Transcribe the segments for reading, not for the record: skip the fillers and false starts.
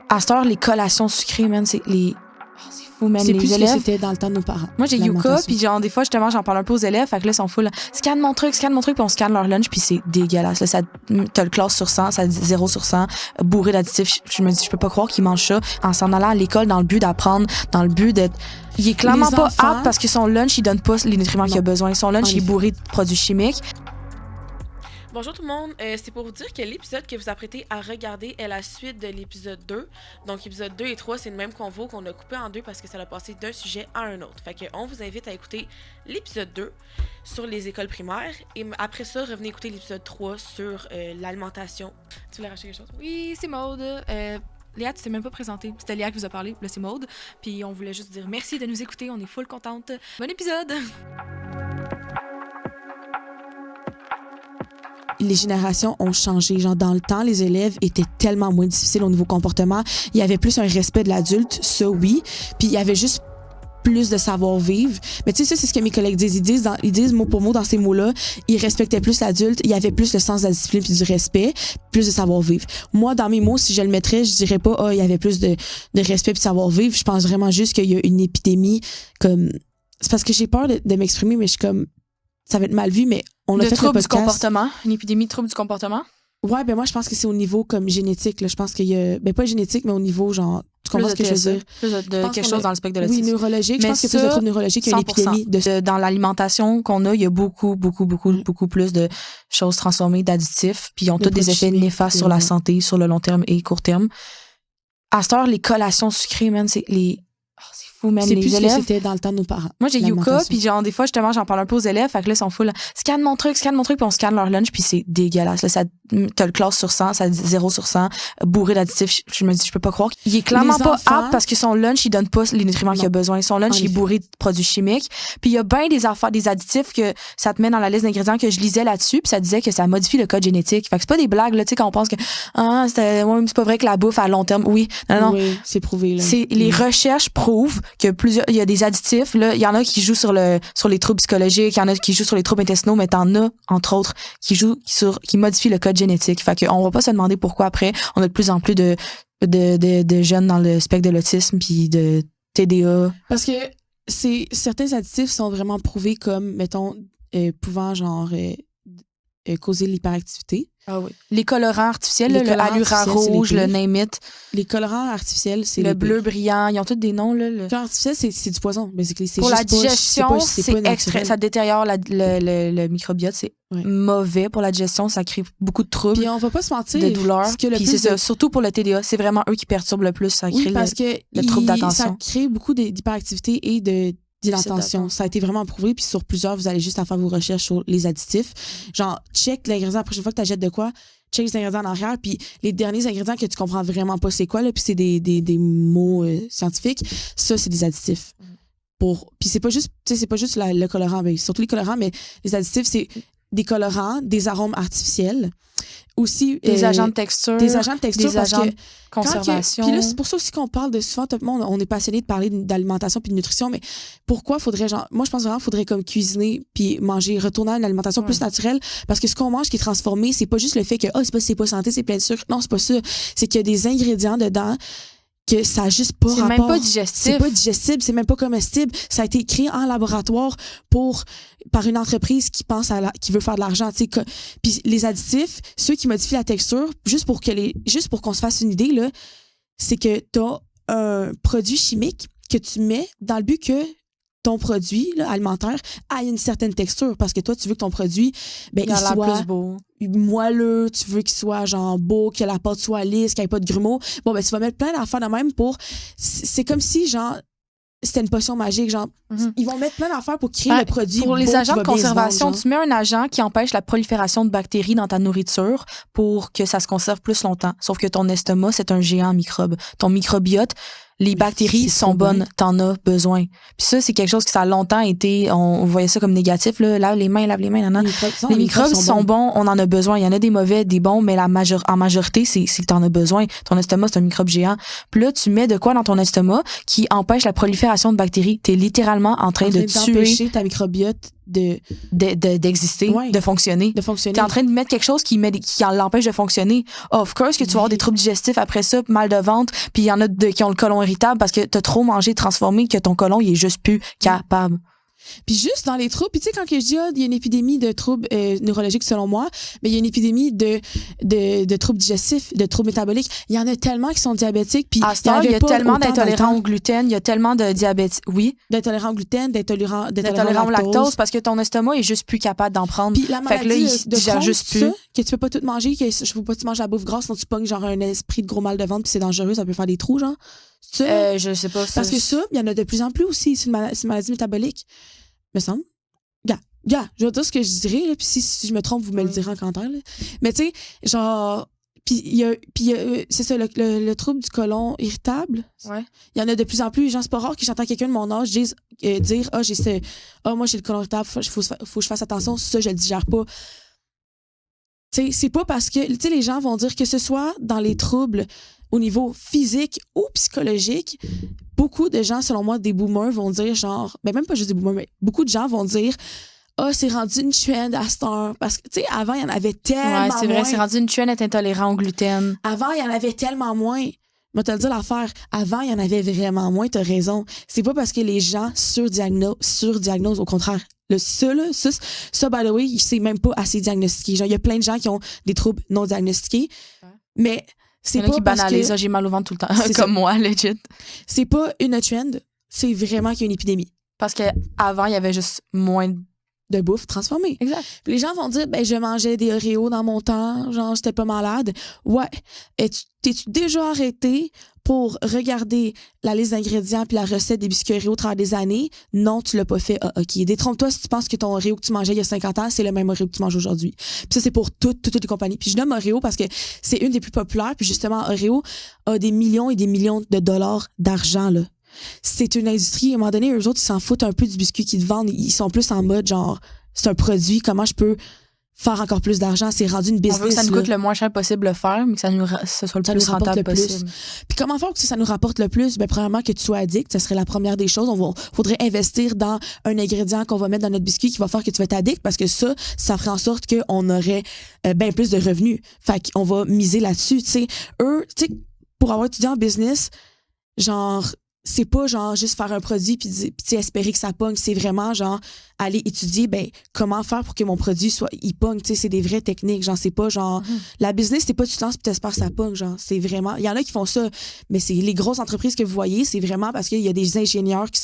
À cette heure, les collations sucrées, man, c'est les... Oh, c'est fou, man, C'est les plus élèves. ce que c'était dans le temps de nos parents. Moi, j'ai Yuka, l'alimentation. puis genre, des fois, justement, j'en parle un peu aux élèves, fait que là, ils sont full, scanne mon truc, puis on scanne leur lunch, puis c'est dégueulasse. Là, t'as le classe sur 100, ça dit 0 sur 100, bourré d'additifs. Je me dis, je peux pas croire qu'ils mangent ça en s'en allant à l'école dans le but d'apprendre, dans le but d'être... Il est clairement Les pas enfants- apte parce que son lunch, il donne pas les nutriments qu'il a besoin. Son lunch, il est bourré de produits chimiques. Bonjour tout le monde, c'est pour vous dire que l'épisode que vous apprêtez à regarder est la suite de l'épisode 2. Donc épisode 2 et 3, c'est le même convo qu'on a coupé en deux parce que ça a passé d'un sujet à un autre. Fait que on vous invite à écouter l'épisode 2 sur les écoles primaires et après ça, revenez écouter l'épisode 3 sur l'alimentation. Tu voulais racheter quelque chose? Oui, c'est Maude. Léa, tu t'es même pas présentée. C'était Léa qui vous a parlé. Là, c'est Maude. Puis on voulait juste dire merci de nous écouter. On est full contente. Bon épisode! Les générations ont changé. Genre, dans le temps, les élèves étaient tellement moins difficiles au niveau comportement. Il y avait plus un respect de l'adulte, ça oui. Puis il y avait juste plus de savoir-vivre. Mais tu sais, ça, c'est ce que mes collègues disent. Ils disent mot pour mot dans ces mots-là, ils respectaient plus l'adulte, il y avait plus le sens de la discipline puis du respect, plus de savoir-vivre. Moi, dans mes mots, si je le mettrais, je dirais pas, il y avait plus de respect puis de savoir-vivre. Je pense vraiment juste qu'il y a une épidémie comme... C'est parce que j'ai peur de m'exprimer, mais je suis comme... Ça va être mal vu, mais on a De fait le troubles du podcast. comportement, une épidémie de troubles du comportement. Ouais, ben moi, je pense que c'est au niveau comme génétique. Là. Je pense qu'il y a... Ben pas génétique, mais au niveau, genre... Tu comprends ce que je veux dire? Plus de pense quelque qu'on chose a- dans le spectre de Oui, l'autisme. neurologique. Je Mais pense qu'il y a plus de ça, troubles neurologiques qu'il y a une 100%. épidémie de... Dans l'alimentation qu'on a, il y a beaucoup plus de choses transformées, d'additifs, puis ils ont De tous des produits effets chimiques, néfastes sur la ouais. santé, sur le long terme et court terme. À cette heure, les collations sucrées, man, c'est les... Oh, c'est fou, man, C'est les plus ce que élèves. c'était dans le temps de nos parents. Moi, j'ai Yuka, l'alimentation. puis genre, des fois, justement, j'en parle un peu aux élèves, fait que là, ils sont full, scanne mon truc, puis on scanne leur lunch, puis c'est dégueulasse. Là, t'as le classe sur 100, ça dit 0 sur 100, bourré d'additifs. Je me dis, je peux pas croire. Il est clairement Les pas enfants- apte parce que son lunch, il donne pas les nutriments qu'il a besoin. Son lunch, En il est effet. bourré de produits chimiques. Puis il y a bien des affaires, des additifs que ça te met dans la liste d'ingrédients que je lisais là-dessus, puis ça disait que ça modifie le code génétique. Fait que c'est pas des blagues, là, tu sais, quand on pense que, c'est pas vrai que la bouffe à long terme, oui. Non. Oui, c'est prouvé, là. Les recherches prouvent que il y a des additifs, là, il y en a qui jouent sur les troubles psychologiques, il y en a qui jouent sur les troubles intestinaux, mais t'en as, entre autres, qui modifient le code génétique. Fait qu'on va pas se demander pourquoi après, on a de plus en plus de jeunes dans le spectre de l'autisme puis de TDA. Parce que certains additifs sont vraiment prouvés comme, mettons, pouvant, genre, causer l'hyperactivité. Ah oui. Les colorants artificiels, Les là, le colorants allura artificiels, c'est les rouge, le pires. name it, Les colorants artificiels, c'est le les bleu pires. brillant, ils ont tous des noms, là. Le colorant artificiel, c'est du poison. Basically. C'est Pour la juste pas- digestion, c'est c'est pas extrême. naturel. Ça détériore le microbiote. C'est Ouais. mauvais pour la digestion. Ça crée beaucoup de troubles, Puis on va pas se mentir. de douleurs. ce que le Puis plus c'est ça, de- surtout pour le TDA. C'est vraiment eux qui perturbent le plus. Ça crée Oui, parce que le trouble ça d'attention. crée beaucoup d'hyperactivité et d'inattention. d'attention. Ça a été vraiment prouvé. Puis sur plusieurs, vous allez juste à faire vos recherches sur les additifs. Genre, check l'ingrédient la prochaine fois que tu achètes de quoi. Check les ingrédients en arrière. Puis les derniers ingrédients que tu comprends vraiment pas c'est quoi, là, puis c'est des mots scientifiques. Ça, c'est des additifs. Puis c'est pas juste, tu sais, c'est pas juste le colorant. Ben, surtout les colorants, mais les additifs, c'est des colorants, des arômes artificiels. Aussi, Des agents de texture. des agents de texture des parce agents que de conservation. Puis là, c'est pour ça aussi qu'on parle de souvent, on est passionné de parler d'alimentation puis de nutrition, mais pourquoi faudrait, genre, moi, je pense vraiment qu'il faudrait comme cuisiner puis manger, retourner à une alimentation plus naturelle, parce que ce qu'on mange qui est transformé, c'est pas juste le fait que, c'est pas santé, c'est plein de sucre. Non, c'est pas ça. C'est qu'il y a des ingrédients dedans que ça a juste pas C'est rapport. même pas digestif. C'est pas digestible, c'est même pas comestible. Ça a été créé en laboratoire par une entreprise qui pense qui veut faire de l'argent, tu sais. Puis les additifs, ceux qui modifient la texture, juste pour qu'on se fasse une idée, là, c'est que t'as un produit chimique que tu mets dans le but que ton produit là, alimentaire a une certaine texture, parce que toi, tu veux que ton produit, il a l'air soit plus beau. moelleux, tu veux qu'il soit genre beau, que la pâte soit lisse, qu'il n'y ait pas de grumeaux. Bon, tu vas mettre plein d'affaires de même pour... C'est comme si, genre, c'était une potion magique, genre, ils vont mettre plein d'affaires pour créer le produit Pour beau les qui agents va de bien se vendre, conservation, genre. tu mets un agent qui empêche la prolifération de bactéries dans ta nourriture pour que ça se conserve plus longtemps. Sauf que ton estomac, c'est un géant microbe. Ton microbiote, les bactéries c'est sont trop bonnes, bien. t'en as besoin. Puis ça, c'est quelque chose que ça a longtemps été, on voyait ça comme négatif, là, lave les mains, nanana. Les microbes sont bons, on en a besoin. Il y en a des mauvais, des bons, mais en majorité, c'est que t'en as besoin. Ton estomac, c'est un microbe géant. Puis là, tu mets de quoi dans ton estomac qui empêche la prolifération de bactéries. T'es littéralement en train de tuer d'empêcher ta microbiote d'exister, Ouais. de fonctionner. de fonctionner. T'es en train de mettre quelque chose qui l'empêche de fonctionner. Of course que tu vas avoir des troubles digestifs après ça, mal de ventre, puis il y en a qui ont le côlon irritable parce que t'as trop mangé transformé que ton côlon il est juste plus capable. Puis juste dans les troubles, puis tu sais, quand que je dis, il y a une épidémie de troubles neurologiques selon moi, mais il y a une épidémie de troubles digestifs, de troubles métaboliques. Il y en a tellement qui sont diabétiques. Puis À ce temps, il y a pas tellement autant dans le d'intolérants temps. au gluten, il y a tellement de diabète. Oui, D'intolérants au gluten, d'intolérants d'intolérants au au lactose parce que ton estomac est juste plus capable d'en prendre. Puis la Fait que là, maladie il de digère Crohn, juste c'est plus. ça, que tu peux pas tout manger, que je veux pas que tu manges la bouffe grasse, sinon tu pognes genre un esprit de gros mal de ventre, puis c'est dangereux, ça peut faire des trous, genre. C'est ça? Je sais pas. Parce que ça, il y en a de plus en plus aussi, c'est une maladie métabolique. Me semble. Gars, je vais dire ce que je dirais, là, puis si je me trompe, vous me le direz en commentaire. Là. Mais tu sais, genre, puis il y a c'est ça, le trouble du côlon irritable. Ouais. Il y en a de plus en plus. Genre, c'est pas rare que j'entends quelqu'un de mon âge dire moi j'ai le côlon irritable, faut que je fasse attention, ça je le digère pas. Tu sais, c'est pas parce que, tu sais, les gens vont dire que ce soit dans les troubles au niveau physique ou psychologique, beaucoup de gens, selon moi, des boomers vont dire genre, ben même pas juste des boomers, mais beaucoup de gens vont dire c'est rendu une trend à cette heure. Parce que, tu sais, avant, il y en avait tellement Ouais, c'est vrai, moins. c'est rendu une chaîne être intolérant au gluten. Avant, il y en avait tellement moins. Je vais te le dire l'affaire. Avant, il y en avait vraiment moins, t'as raison. C'est pas parce que les gens surdiagnosent, au contraire. Ça, by the way, c'est même pas assez diagnostiqué. Genre, il y a plein de gens qui ont des troubles non diagnostiqués. Mais c'est Il y en a pas qui parce banalisent, que j'ai mal au ventre tout le temps. C'est Comme ça. moi, legit. c'est pas une trend. C'est vraiment qu'il y a une épidémie Parce qu'avant, il y avait juste moins de... de bouffe transformée. Exact. Puis les gens vont dire, ben, je mangeais des Oreos dans mon temps, genre, j'étais pas malade. Ouais. T'es-tu déjà arrêté pour regarder la liste d'ingrédients puis la recette des biscuits Oreo au travers des années? Non, tu l'as pas fait. Ah, OK. Détrompe-toi si tu penses que ton Oreo que tu mangeais il y a 50 ans, c'est le même Oreo que tu manges aujourd'hui. Puis ça, c'est pour toutes les compagnies. Puis je nomme Oreo parce que c'est une des plus populaires. Puis justement, Oreo a des millions et des millions de dollars d'argent, là. C'est une industrie, à un moment donné, eux autres, ils s'en foutent un peu du biscuit qu'ils te vendent. Ils sont plus en mode, genre, c'est un produit, comment je peux faire encore plus d'argent? C'est rendu une On business. veut que ça nous là. coûte le moins cher possible de le faire, mais que ce soit le Ça plus nous rapporte rentable le plus. possible. Puis comment faire pour que ça nous rapporte le plus? Ben, premièrement, que tu sois addict, ça serait la première des choses. Faudrait investir dans un ingrédient qu'on va mettre dans notre biscuit qui va faire que tu vas être addict parce que ça ferait en sorte qu'on aurait bien plus de revenus. Fait qu'on va miser là-dessus, tu sais. Pour avoir étudié en business, genre, c'est pas genre juste faire un produit puis espérer que ça pogne, c'est vraiment genre aller étudier ben comment faire pour que mon produit il pogne, tu sais, c'est des vraies techniques, genre c'est pas genre la business c'est pas tu te lances puis t'espères que ça pogne, genre c'est vraiment, il y en a qui font ça, mais c'est les grosses entreprises que vous voyez, c'est vraiment parce qu'il y a des ingénieurs qui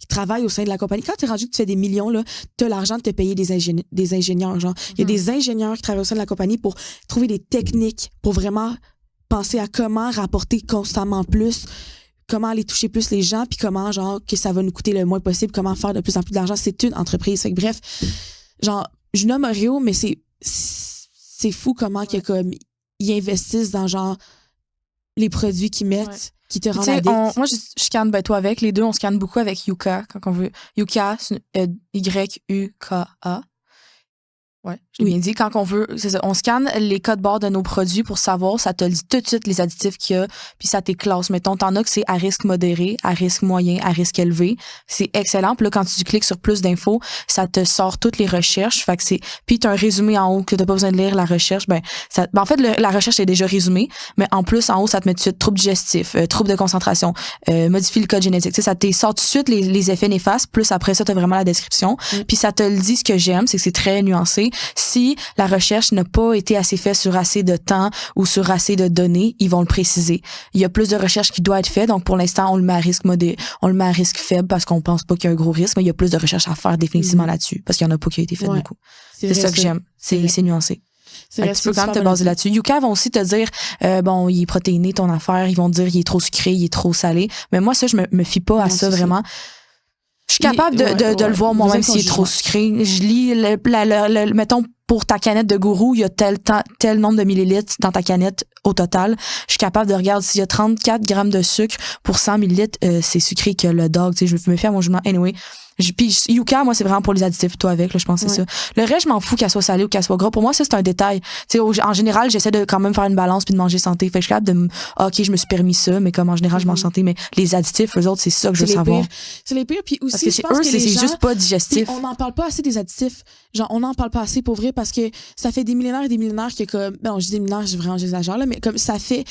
travaillent au sein de la compagnie. Quand t'es rendu que tu fais des millions là, t'as l'argent de te payer des ingénieurs, genre il y a des ingénieurs qui travaillent au sein de la compagnie pour trouver des techniques pour vraiment penser à comment rapporter constamment plus, comment aller toucher plus les gens, puis comment, genre, que ça va nous coûter le moins possible, comment faire de plus en plus d'argent. C'est une entreprise. Fait que bref, genre, je nomme Oreo, mais c'est fou comment ils investissent dans, genre, les produits qu'ils mettent, qui te rendent addict. Moi, je scanne, toi avec. Les deux, on scanne beaucoup avec Yuka, quand on veut. Yuka, c'est Y-U-K-A. Ouais, je l'ai bien dit. Quand on veut, c'est ça, on scanne les codes barres de nos produits pour savoir, ça te dit tout de suite les additifs qu'il y a, puis ça t'éclasse. Mettons, t'en as que c'est à risque modéré, à risque moyen, à risque élevé. C'est excellent. Puis là, quand tu cliques sur plus d'infos, ça te sort toutes les recherches. Fait que puis t'as un résumé en haut que t'as pas besoin de lire la recherche. En fait, la recherche est déjà résumée, mais en plus, en haut, ça te met tout de suite trouble digestif, trouble de concentration, modifie le code génétique. Tu sais, ça te sort tout de suite les effets néfastes. Plus après ça, t'as vraiment la description. Puis ça te le dit. Ce que j'aime, c'est que c'est très nuancé. Si la recherche n'a pas été assez faite sur assez de temps ou sur assez de données, ils vont le préciser. Il y a plus de recherche qui doit être faite, donc pour l'instant, on le met à risque modéré, on le met à risque faible parce qu'on pense pas qu'il y a un gros risque, mais il y a plus de recherche à faire définitivement là-dessus parce qu'il y en a pas qui a été fait beaucoup. C'est ça que j'aime. C'est nuancé. Tu peux quand même te baser là-dessus. Yuka vont aussi te dire, il est protéiné ton affaire, ils vont te dire il est trop sucré, il est trop salé. Mais moi, ça, je me fie pas à ça vraiment. Je suis capable de le voir moi-même s'il est trop sucré. Je lis mettons, pour ta canette de gourou, il y a tel nombre de millilitres dans ta canette. au total. Je suis capable de regarder s'il y a 34 grammes de sucre pour 100 millilitres, c'est sucré que le dog, tu sais, je me fie à mon jugement. Anyway. Puis Yuka, moi, c'est vraiment pour les additifs, toi avec, là, je pense que c'est ça. Le reste, je m'en fous qu'elle soit salée ou qu'elle soit gras. Pour moi, ça, c'est un détail. Tu sais, en général, j'essaie de quand même faire une balance puis de manger santé. Fait que je suis capable de OK, je me suis permis ça, mais comme en général, je mange santé. Mais les additifs, eux autres, c'est ça que je veux savoir. C'est les pires. Puis aussi, parce que je pense eux, que les gens, juste pas digestif. On n'en parle pas assez des additifs. Genre, on n'en parle pas assez pour vrai parce que ça fait des millénaires et des millénaires que comme, non, je dis des millénaires, j'exagère, là, mais comme ça fait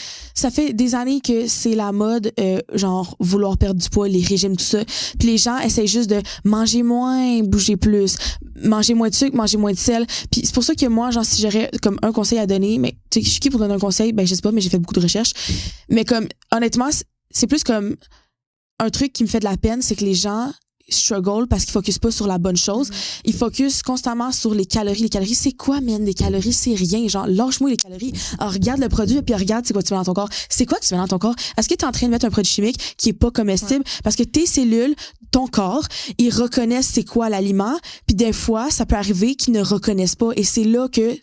des années que c'est la mode, genre, vouloir perdre du poids, les régimes, tout ça. Puis les gens essayent juste de manger moins, bouger plus, manger moins de sucre, manger moins de sel. Puis c'est pour ça que moi, genre, si j'aurais comme un conseil à donner, mais tu sais, je suis qui pour donner un conseil? Ben, je sais pas, mais j'ai fait beaucoup de recherches. Mais comme, honnêtement, c'est plus comme un truc qui me fait de la peine, c'est que les gens struggle parce qu'ils focusent pas sur la bonne chose. Ils focusent constamment sur les calories. Les calories, c'est quoi, man? Les calories, c'est rien. Genre, lâche-moi les calories. Alors, regarde le produit puis regarde c'est quoi tu mets dans ton corps. C'est quoi que tu mets dans ton corps? Est-ce que tu es en train de mettre un produit chimique qui est pas comestible? Parce que tes cellules, ton corps, ils reconnaissent c'est quoi l'aliment. Puis des fois, ça peut arriver qu'ils ne reconnaissent pas. Et c'est là que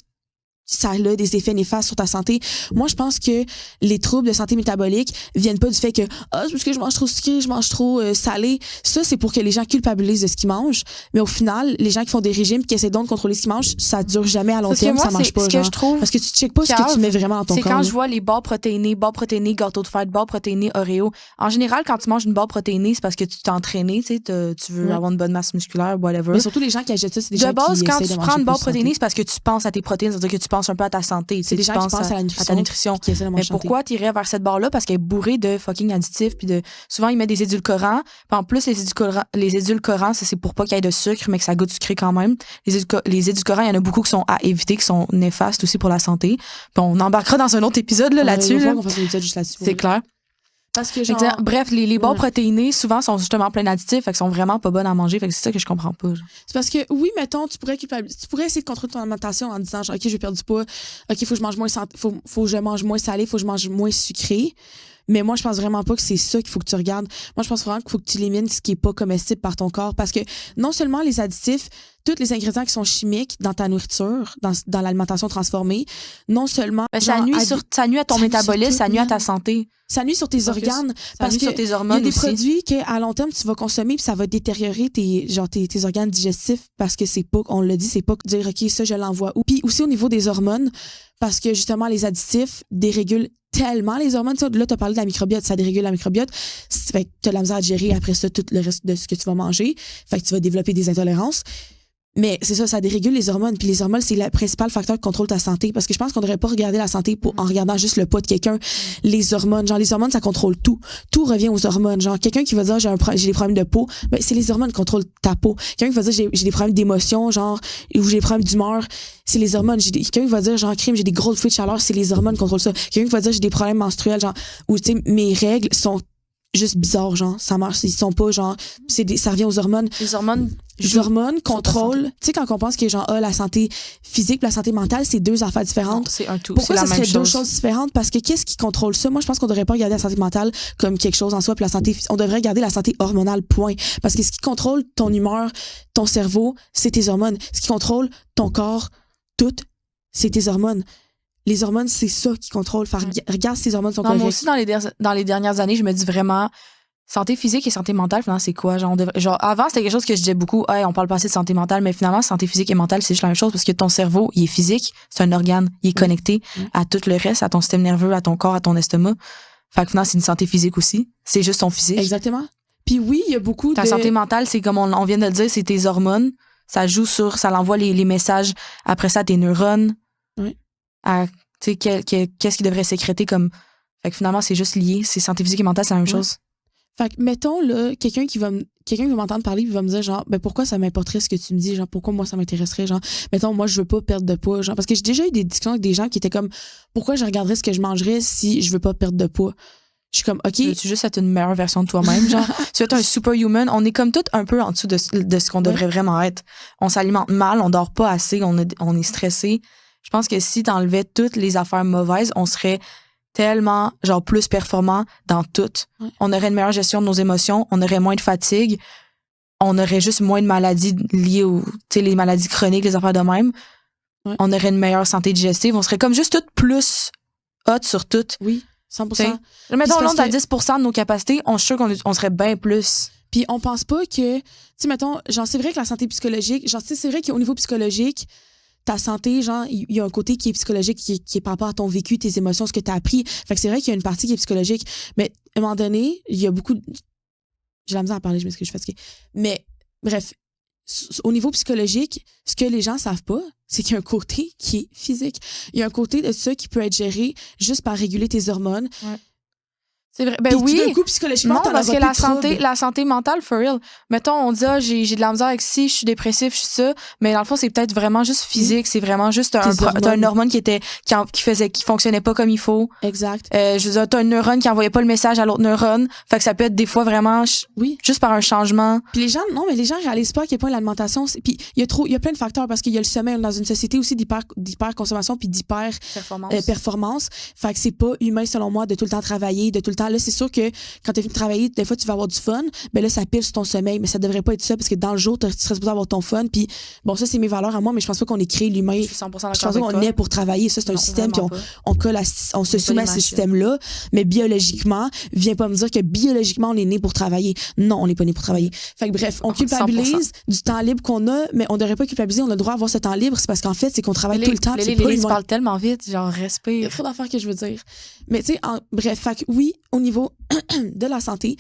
ça a des effets néfastes sur ta santé. Moi, je pense que les troubles de santé métabolique viennent pas du fait que c'est parce que je mange trop sucré, je mange trop salé. Ça, c'est pour que les gens culpabilisent de ce qu'ils mangent. Mais au final, les gens qui font des régimes qui essaient donc de contrôler ce qu'ils mangent, ça dure jamais à long terme, ça marche pas. Ce que je trouve parce que tu checkes pas ce que tu mets vraiment dans ton corps. C'est quand je vois les barres protéinées, gâteaux de fête, barres protéinées, Oreo. En général, quand tu manges une barre protéinée, c'est parce que tu t'es entraîné, tu sais, tu veux avoir une bonne masse musculaire, whatever. Mais surtout les gens qui achètent ça, c'est des gens qui de base, quand tu prends une barre protéinée, santé. c'est parce que tu penses à tes protéines, c'est-à-dire que tu penses un peu à ta santé. C'est des gens qui pensent à ta nutrition. Mais pourquoi tu irais vers cette barre-là? Parce qu'elle est bourrée de fucking additifs. Puis souvent, ils mettent des édulcorants. Puis en plus, les édulcorants, c'est pour pas qu'il y ait de sucre, mais que ça goûte sucré quand même. Les édulcorants, il y en a beaucoup qui sont à éviter, qui sont néfastes aussi pour la santé. Puis on embarquera dans un autre épisode là-dessus. C'est clair. Parce que genre... Bref, les barres protéinées, souvent, sont justement pleines d'additifs, fait qu'ils sont vraiment pas bonnes à manger. Fait que c'est ça que je comprends pas. Genre. C'est parce que, oui, mettons, tu pourrais essayer de contrôler ton alimentation en disant, genre, OK, je vais perdre du poids. OK, faut que je mange moins faut que je mange moins salé, faut que je mange moins sucré. Mais moi, je pense vraiment pas que c'est ça qu'il faut que tu regardes. Moi, je pense vraiment qu'il faut que tu élimines ce qui est pas comestible par ton corps. Parce que non seulement les additifs, tous les ingrédients qui sont chimiques dans ta nourriture, dans l'alimentation transformée, non seulement... ça nuit à ton métabolisme, ça nuit à ta santé. Ça nuit sur tes organes. Parce que sur tes hormones il y a des aussi. produits qu'à long terme, tu vas consommer puis ça va détériorer tes organes digestifs parce que c'est pas, on l'a dit, c'est pas dire, OK, ça, je l'envoie où. Puis aussi au niveau des hormones, parce que justement, les additifs dérégulent tellement les hormones. Là, tu as parlé de la microbiote, ça dérégule la microbiote. Fait que tu as de la misère à gérer après ça tout le reste de ce que tu vas manger. Fait que tu vas développer des intolérances. Mais c'est ça dérégule les hormones. Puis les hormones, c'est le principal facteur qui contrôle ta santé. Parce que je pense qu'on devrait pas regarder la santé en regardant juste le poids de quelqu'un. Les hormones, ça contrôle tout. Tout revient aux hormones. Genre, quelqu'un qui va dire j'ai des problèmes de peau, ben, c'est les hormones qui contrôlent ta peau. Quelqu'un qui va dire j'ai des problèmes d'émotion, genre, ou j'ai des problèmes d'humeur, c'est les hormones. Quelqu'un qui va dire genre, crime, j'ai des grosses fuites de chaleur, c'est les hormones qui contrôlent ça. Quelqu'un qui va dire j'ai des problèmes menstruels, genre, ou tu sais, mes règles sont juste bizarres, genre, ça marche, ils sont pas, genre, ça revient aux hormones. Les hormones contrôlent, tu sais, quand on pense que, genre, la santé physique, la santé mentale, c'est deux affaires différentes. Non, c'est un tout. Pourquoi c'est ça la même serait deux chose. choses différentes? Parce que qu'est-ce qui contrôle ça? Moi, je pense qu'on devrait pas regarder la santé mentale comme quelque chose en soi, puis on devrait regarder la santé hormonale, point. Parce que ce qui contrôle ton humeur, ton cerveau, c'est tes hormones. Ce qui contrôle ton corps, tout, c'est tes hormones. Les hormones, c'est ça qui contrôle. Regarde si tes hormones sont correctes. Moi aussi, dans les dernières années, je me dis vraiment, santé physique et santé mentale, finalement, c'est quoi? Genre, avant, c'était quelque chose que je disais beaucoup, hey, on parle pas assez de santé mentale, mais finalement, santé physique et mentale, c'est juste la même chose parce que ton cerveau, il est physique, c'est un organe, il est connecté à tout le reste, à ton système nerveux, à ton corps, à ton estomac. Fait que finalement, c'est une santé physique aussi. C'est juste ton physique. Exactement. Puis oui, il y a beaucoup Ta santé mentale, c'est comme on vient de le dire, c'est tes hormones. Ça l'envoie les messages après ça à tes neurones. Oui. À, tu sais, qu'est-ce qui devrait sécréter comme. Fait que finalement, c'est juste lié. C'est santé physique et mentale, c'est la même chose. Fait que, mettons, là, quelqu'un qui va m'entendre parler, il va me dire, genre, ben, pourquoi ça m'importerait ce que tu me dis? Genre, pourquoi moi, ça m'intéresserait? Genre, mettons, moi, je veux pas perdre de poids. Genre, parce que j'ai déjà eu des discussions avec des gens qui étaient comme, pourquoi je regarderais ce que je mangerais si je veux pas perdre de poids? Je suis comme, OK. Tu juste être une meilleure version de toi-même, genre. Tu veux être un superhuman. On est comme tout un peu en dessous de ce qu'on devrait vraiment être. On s'alimente mal, on dort pas assez, on est stressé. Je pense que si t'enlevais toutes les affaires mauvaises, on serait tellement, genre, plus performant dans tout. Ouais. On aurait une meilleure gestion de nos émotions, on aurait moins de fatigue, on aurait juste moins de maladies liées aux, tu sais, les maladies chroniques, les affaires de même. Ouais. On aurait une meilleure santé digestive, on serait comme juste tout plus hot sur tout. Oui, 100%. T'sais, mettons Puis le c'est monde à parce 10% de nos capacités, on est sûr qu'on serait bien plus. Puis on pense pas que, tu sais, mettons, genre, c'est vrai que la santé psychologique, genre, tu sais, c'est vrai qu'au niveau psychologique, ta santé, genre, il y a un côté qui est psychologique, qui est par rapport à ton vécu, tes émotions, ce que tu as appris. Fait que c'est vrai qu'il y a une partie qui est psychologique. Mais à un moment donné, il y a beaucoup j'ai la misère à parler, je m'excuse, je suis fatiguée. Mais bref, au niveau psychologique, ce que les gens savent pas, c'est qu'il y a un côté qui est physique. Il y a un côté de ça qui peut être géré juste par réguler tes hormones. Ouais. C'est vrai. Ben Puis oui. tout d'un coup, psychologiquement, Non, t'en parce auras que plus de troubles. la santé mentale, for real. Mettons, on dit, j'ai de la misère avec ci, je suis dépressif, je suis ça. Mais dans le fond, c'est peut-être vraiment juste physique. C'est vraiment juste t'as une hormone qui fonctionnait pas comme il faut. Exact. Je veux dire, t'as un neurone qui envoyait pas le message à l'autre neurone. Fait que ça peut être des fois vraiment, juste par un changement. Puis les gens réalisent pas à quel point l'alimentation, puis il y a plein de facteurs parce qu'il y a le sommeil dans une société aussi d'hyper consommation puis d'hyper performance. Fait que c'est pas humain, selon moi, de tout le temps travailler, de tout le temps. Là, c'est sûr que quand t'es venu travailler, des fois, tu vas avoir du fun. Ben là, ça pile sur ton sommeil. Mais ça devrait pas être ça parce que dans le jour, tu serais supposé avoir ton fun. Puis bon, ça, c'est mes valeurs à moi, mais je pense pas qu'on ait créé l'humain. Je suis 100% d'accord. Je pense pas qu'on est pour travailler. Ça, c'est un système, puis on se soumet à ce système-là. Mais biologiquement, viens pas me dire que biologiquement, on est né pour travailler. Non, on n'est pas né pour travailler. Fait que bref, on culpabilise 100%. Du temps libre qu'on a, mais on devrait pas culpabiliser. On a le droit d'avoir ce temps libre. C'est parce qu'en fait, c'est qu'on travaille tout le temps. Tu parles tellement vite, genre, respire. Il y a trop d'affaires que je veux dire. Mais tu sais, bref, fait que oui, au niveau de la santé,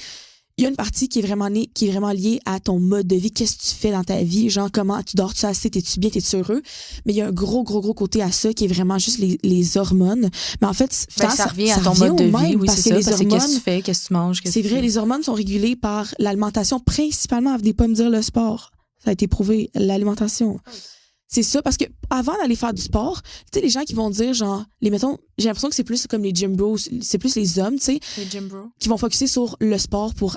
il y a une partie qui est vraiment liée à ton mode de vie. Qu'est-ce que tu fais dans ta vie? Genre, comment tu dors-tu assez? T'es-tu bien? T'es-tu heureux? Mais il y a un gros côté à ça qui est vraiment juste les hormones. Mais en fait, ça revient à ton mode de vie. Oui, c'est ça. Parce que qu'est-ce que tu fais? Qu'est-ce que tu manges? C'est vrai, les hormones sont régulées par l'alimentation, principalement, venez pas me dire le sport. Ça a été prouvé, l'alimentation. C'est ça, parce que avant d'aller faire du sport, tu sais, les gens qui vont dire, genre, mettons, j'ai l'impression que c'est plus comme les gym bros, c'est plus les hommes, tu sais, qui vont focuser sur le sport pour